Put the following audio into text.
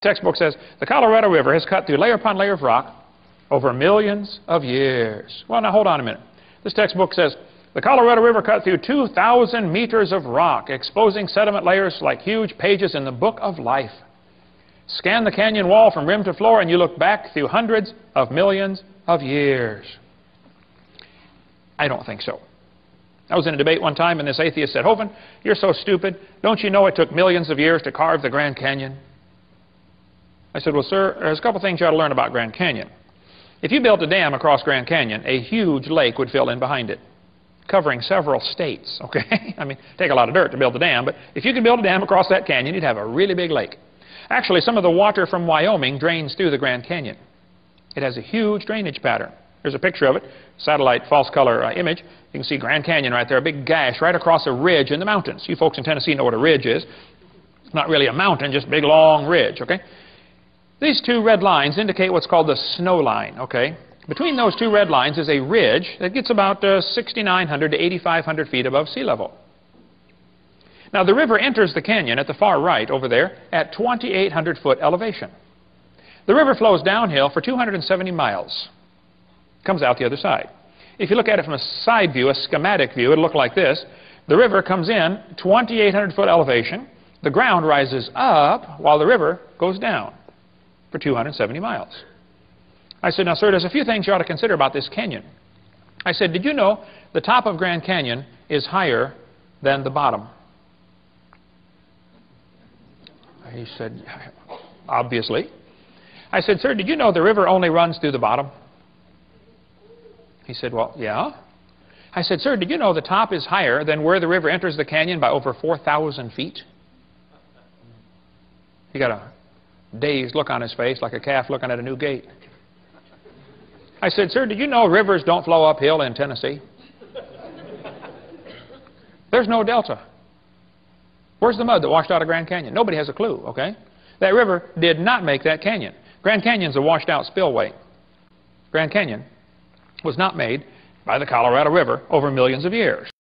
Textbook says the Colorado River has cut through layer upon layer of rock over millions of years. Well, now hold on a minute. This textbook says the Colorado River cut through 2,000 meters of rock, exposing sediment layers like huge pages in the book of life. Scan the canyon wall from rim to floor and you look back through hundreds of millions of years. I don't think so. I was in a debate one time and this atheist said, "Hovind, you're so stupid. Don't you know it took millions of years to carve the Grand Canyon?" I said, "Well, sir, there's a couple things you ought to learn about Grand Canyon. If you built a dam across Grand Canyon, a huge lake would fill in behind it, covering several states, okay? I mean, take a lot of dirt to build a dam, but if you could build a dam across that canyon, you'd have a really big lake. Actually, some of the water from Wyoming drains through the Grand Canyon. It has a huge drainage pattern. There's a picture of it, satellite false color image. You can see Grand Canyon right there, a big gash right across a ridge in the mountains. You folks in Tennessee know what a ridge is. It's not really a mountain, just a big long ridge, okay? These two red lines indicate what's called the snow line, okay? Between those two red lines is a ridge that gets about 6,900 to 8,500 feet above sea level. Now, the river enters the canyon at the far right over there at 2,800 foot elevation. The river flows downhill for 270 miles. Comes out the other side. If you look at it from a side view, a schematic view, it'll look like this. The river comes in 2,800 foot elevation. The ground rises up while the river goes down for 270 miles. I said, "Now, sir, there's a few things you ought to consider about this canyon." I said, "Did you know the top of Grand Canyon is higher than the bottom?" He said, "Obviously." I said, "Sir, did you know the river only runs through the bottom?" He said, "Well, yeah." I said, "Sir, did you know the top is higher than where the river enters the canyon by over 4,000 feet? He got a dazed look on his face like a calf looking at a new gate. I said, "Sir, did you know rivers don't flow uphill in Tennessee? There's no delta. Where's the mud that washed out of Grand Canyon? Nobody has a clue, okay? That river did not make that canyon. Grand Canyon's a washed out spillway. Grand Canyon was not made by the Colorado River over millions of years."